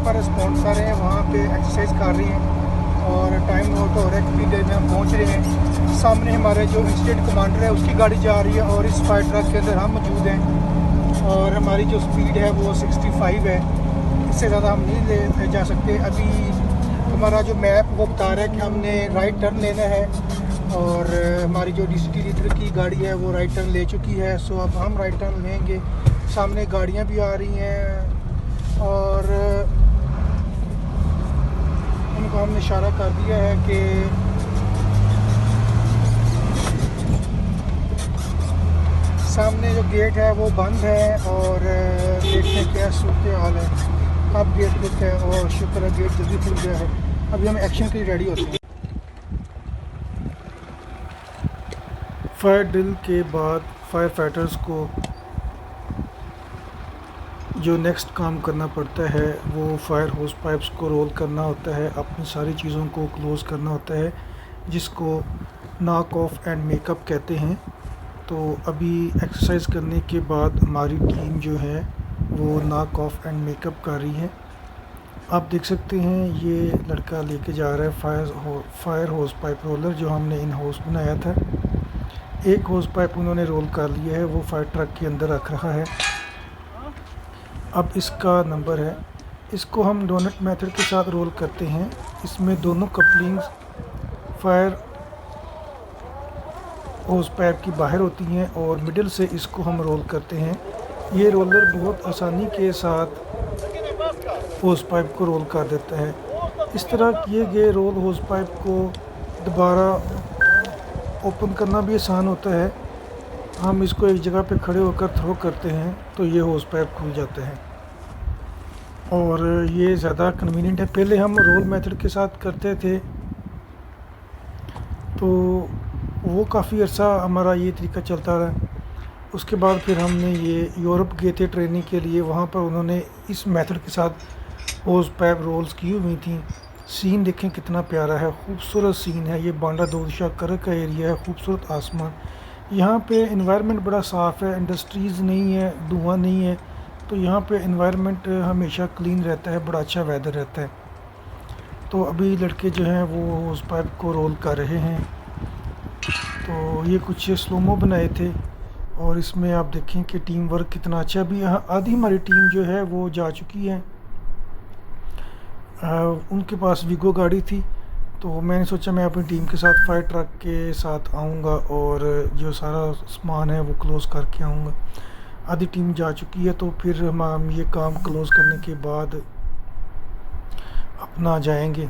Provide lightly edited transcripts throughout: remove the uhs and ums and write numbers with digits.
का रिस्पॉन्स आ रहे हैं, वहाँ पे एक्सरसाइज कर रही हैं और टाइम नोट हो रहा है कितनी देर में हम पहुँच रहे हैं। सामने हमारे जो इंसिडेंट कमांडर है उसकी गाड़ी जा रही है और इस फायर ट्रक के अंदर हम मौजूद हैं और हमारी जो स्पीड है वो 65 है, इससे ज़्यादा हम नहीं ले जा सकते। अभी हमारा जो मैप वो बता रहा है कि हमने राइट टर्न लेना है और हमारी जो डिस्ट्रिक्ट लीडर की गाड़ी है वो राइट टर्न ले चुकी है। सो अब हम राइट टर्न लेंगे। सामने गाड़ियाँ भी आ रही हैं और उनको हमने इशारा कर दिया है कि सामने जो गेट है वो बंद है और देखते हैं क्या सूरत हाल है। अब गेट खुलता है और शुक्र है गेट जल्दी खुल गया है। अभी हम एक्शन के लिए रेडी होते हैं। फायर ड्रिल के बाद फायर फाइटर्स को जो नेक्स्ट काम करना पड़ता है वो फायर होस पाइप्स को रोल करना होता है, अपनी सारी चीज़ों को क्लोज़ करना होता है, जिसको नॉक ऑफ एंड मेकअप कहते हैं। तो अभी एक्सरसाइज करने के बाद हमारी टीम जो है वो नॉक ऑफ एंड मेकअप कर रही है। आप देख सकते हैं ये लड़का लेके जा रहा है फायर होस पाइप रोलर जो हमने इन हाउस बनाया था। एक होस पाइप उन्होंने रोल कर लिया है, वो फायर ट्रक के अंदर रख रखा है। अब इसका नंबर है, इसको हम डोनट मेथड के साथ रोल करते हैं। इसमें दोनों कपलिंग्स फायर होस पाइप की बाहर होती हैं और मिडिल से इसको हम रोल करते हैं। ये रोलर बहुत आसानी के साथ होस पाइप को रोल कर देता है। इस तरह किए गए रोल होस पाइप को दोबारा ओपन करना भी आसान होता है। हम इसको एक जगह पे खड़े होकर थ्रो करते हैं तो ये होस पाइप खुल जाते हैं और ये ज़्यादा कन्वीनियंट है। पहले हम रोल मेथड के साथ करते थे तो वो काफ़ी अर्सा हमारा ये तरीका चलता रहा। उसके बाद फिर हमने ये यूरोप गए थे ट्रेनिंग के लिए, वहाँ पर उन्होंने इस मेथड के साथ होस पाइप रोल्स की हुई थी। सीन देखें कितना प्यारा है, खूबसूरत सीन है। ये बांडा दोदशा करक का एरिया है, खूबसूरत आसमान। यहाँ पे एनवायरनमेंट बड़ा साफ़ है, इंडस्ट्रीज़ नहीं है, धुआं नहीं है, तो यहाँ पे एनवायरनमेंट हमेशा क्लीन रहता है, बड़ा अच्छा वेदर रहता है। तो अभी लड़के जो हैं वो होस पाइप को रोल कर रहे हैं। तो ये कुछ स्लोमो बनाए थे और इसमें आप देखें कि टीम वर्क कितना अच्छा। भी आधी हमारी टीम जो है वो जा चुकी है। उनके पास वीगो गाड़ी थी तो मैंने सोचा मैं अपनी टीम के साथ फायर ट्रक के साथ आऊँगा और जो सारा सामान है वो क्लोज़ करके आऊँगा। आधी टीम जा चुकी है तो फिर हम ये काम क्लोज़ करने के बाद अपना जाएंगे।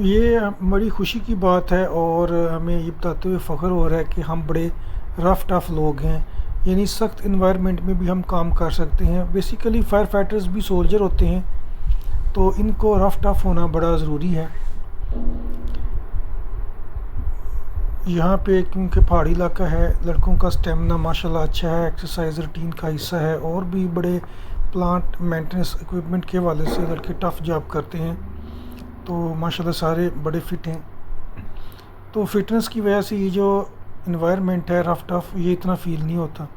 ये बड़ी खुशी की बात है और हमें ये बताते हुए फ़ख्र हो रहा है कि हम बड़े रफ़ टफ़ लोग हैं, यानी सख्त इन्वायरमेंट में भी हम काम कर सकते हैं। बेसिकली फायर फाइटर्स भी सोल्जर होते हैं तो इनको रफ़ टफ़ होना बड़ा ज़रूरी है। यहाँ पे क्योंकि पहाड़ी इलाका है, लड़कों का स्टेमिना माशाल्लाह अच्छा है, एक्सरसाइज रूटीन का हिस्सा है और भी बड़े प्लांट मेंटेनेंस इक्विपमेंट के हवाले से लड़के टफ़ जॉब करते हैं, तो माशाल्लाह सारे बड़े फिट हैं। तो फिटनेस की वजह से ये जो इन्वायरमेंट है रफ़ टफ़, ये इतना फ़ील नहीं होता।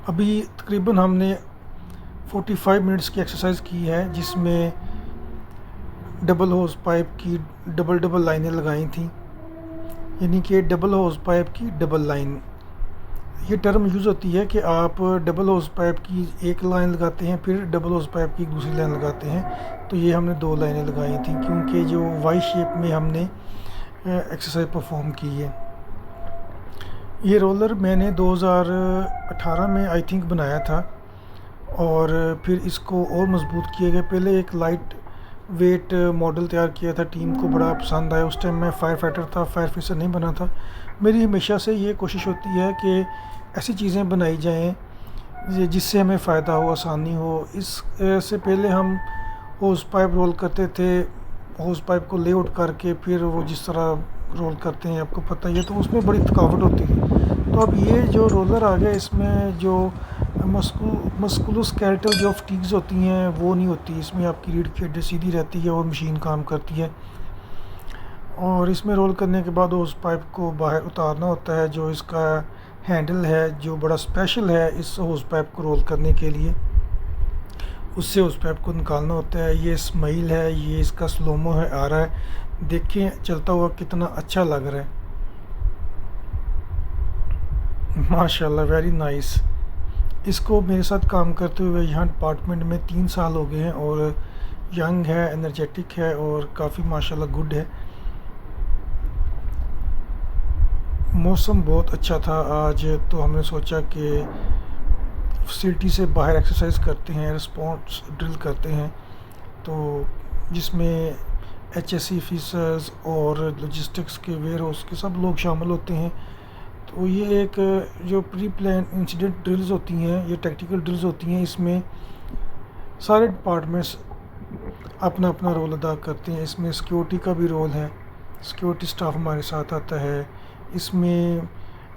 अभी तकरीबन हमने 45 मिनट्स की एक्सरसाइज की है, जिसमें डबल होस पाइप की डबल लाइनें लगाई थी, यानी कि डबल होस पाइप की डबल लाइन। ये टर्म यूज़ होती है कि आप डबल होस पाइप की एक लाइन लगाते हैं फिर डबल होस पाइप की दूसरी लाइन लगाते हैं। तो ये हमने 2 लाइनें लगाई थी क्योंकि जो वाई शेप में हमने एक्सरसाइज परफॉर्म की है। ये रोलर मैंने 2018 में आई थिंक बनाया था और फिर इसको और मज़बूत किया गया। पहले एक लाइट वेट मॉडल तैयार किया था, टीम को बड़ा पसंद आया। उस टाइम मैं फायर फाइटर था, फायर फिशर नहीं बना था। मेरी हमेशा से ये कोशिश होती है कि ऐसी चीज़ें बनाई जाएं जिससे हमें फ़ायदा हो, आसानी हो। इससे पहले हम होस पाइप रोल करते थे, होस पाइप को लेआउट करके फिर वो जिस तरह रोल करते हैं आपको पता ही है, तो उसमें बड़ी थकावट होती है। तो अब ये जो रोलर आ गया इसमें जो मस्कुलोस्केलेटल जो फटीग्स होती हैं वो नहीं होती। इसमें आपकी रीढ़ की हड्डी सीधी रहती है और मशीन काम करती है। और इसमें रोल करने के बाद उस पाइप को बाहर उतारना होता है, जो इसका हैंडल है जो बड़ा स्पेशल है इस होस पाइप को रोल करने के लिए, उससे उस पाइप को निकालना होता है। ये स्माइल है, ये इसका स्लोमो है आ रहा है, देखें चलता हुआ कितना अच्छा लग रहा है, माशाल्लाह वेरी नाइस। इसको मेरे साथ काम करते हुए यहाँ डिपार्टमेंट में 3 साल हो गए हैं और यंग है, एनर्जेटिक है और काफ़ी माशाल्लाह गुड है। मौसम बहुत अच्छा था आज, तो हमने सोचा कि फैसिलिटी से बाहर एक्सरसाइज करते हैं, रिस्पॉन्स ड्रिल करते हैं, तो जिसमें HSE ऑफिसर्स और लॉजिस्टिक्स के वेयर हाउस के सब लोग शामिल होते हैं। तो ये एक जो प्री प्लान इंसिडेंट ड्रिल्स होती हैं, ये टैक्टिकल ड्रिल्स होती हैं, इसमें सारे डिपार्टमेंट्स अपना अपना रोल अदा करते हैं। इसमें सिक्योरिटी का भी रोल है, सिक्योरिटी स्टाफ हमारे साथ आता है। इसमें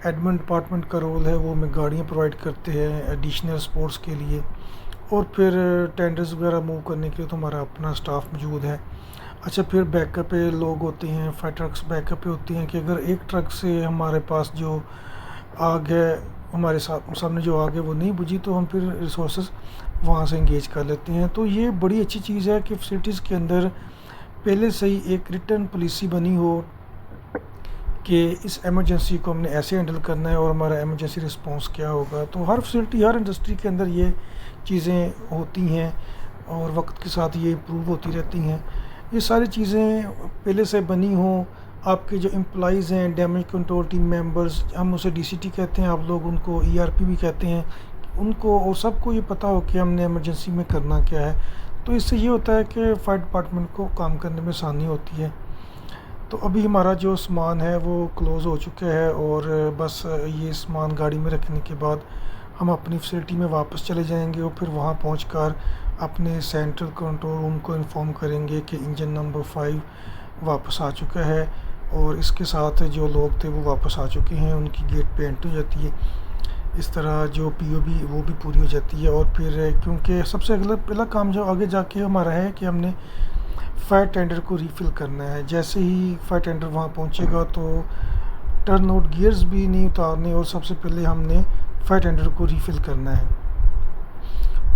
एडमिन डिपार्टमेंट का रोल है, वो हमें गाड़ियाँ प्रोवाइड करते हैं एडिशनल स्पोर्ट्स के लिए, और फिर टेंडर्स वगैरह मूव करने के लिए तो हमारा अपना स्टाफ मौजूद है। अच्छा, फिर बैकअप पे लोग होते हैं, फायर ट्रक्स बैकअप पे होती हैं कि अगर एक ट्रक से हमारे पास जो आग है, हमारे सामने जो आग है वो नहीं बुझी, तो हम फिर रिसोर्सेज वहाँ से इंगेज कर लेते हैं। तो ये बड़ी अच्छी चीज़ है कि फैसिलिटीज़ के अंदर पहले से ही एक रिटर्न पॉलिसी बनी हो कि इस एमरजेंसी को हमने ऐसे हैंडल करना है और हमारा एमरजेंसी रिस्पांस क्या होगा। तो हर फैसिलिटी, हर इंडस्ट्री के अंदर ये चीज़ें होती हैं और वक्त के साथ ये इम्प्रूव होती रहती हैं। ये सारी चीज़ें पहले से बनी हों। आपके जो एम्प्लॉइज़ हैं, डैमेज कंट्रोल टीम मेंबर्स, हम उसे DCT कहते हैं, आप लोग उनको ERP भी कहते हैं, उनको और सबको ये पता हो कि हमने एमरजेंसी में करना क्या है। तो इससे ये होता है कि फायर डिपार्टमेंट को काम करने में आसानी होती है। तो अभी हमारा जो सामान है वो क्लोज़ हो चुका है और बस ये सामान गाड़ी में रखने के बाद हम अपनी फैसिलिटी में वापस चले जाएंगे और फिर वहाँ पहुंचकर अपने सेंट्रल कंट्रोल रूम को इन्फॉर्म करेंगे कि इंजन नंबर 5 वापस आ चुका है और इसके साथ जो लोग थे वो वापस आ चुके हैं, उनकी गेट पे एंट्री हो जाती है। इस तरह जो POB वो भी पूरी हो जाती है। और फिर क्योंकि सबसे अगला पहला काम जो आगे जाके हमारा है कि हमने फायर टेंडर को रीफ़िल करना है। जैसे ही फायर टेंडर वहाँ पहुँचेगा तो टर्न आउट गियर्स भी नहीं उतारने, और सबसे पहले हमने फायर टेंडर को रीफ़िल करना है।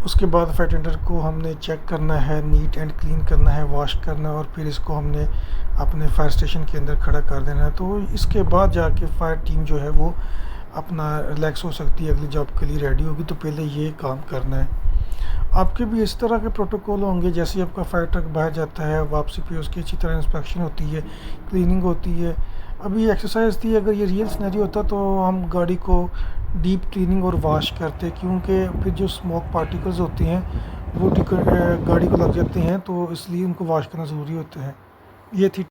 उसके बाद फायर टेंडर को हमने चेक करना है, नीट एंड क्लीन करना है, वॉश करना है, और फिर इसको हमने अपने फायर स्टेशन के अंदर खड़ा कर देना है। तो इसके बाद जाके फायर टीम जो है वो अपना रिलैक्स हो सकती है, अगली जॉब के लिए रेडी होगी। तो पहले ये काम करना है। आपके भी इस तरह के प्रोटोकॉल होंगे, जैसे ही आपका फायर ट्रक बाहर जाता है, वापसी पे उसकी अच्छी तरह इंस्पेक्शन होती है, क्लीनिंग होती है। अभी एक्सरसाइज थी, अगर ये रियल सिनेरियो होता तो हम गाड़ी को डीप क्लीनिंग और वॉश करते, क्योंकि फिर जो स्मोक पार्टिकल्स होते हैं वो गाड़ी को लग जाते हैं, तो इसलिए उनको वॉश करना ज़रूरी होता है। ये थी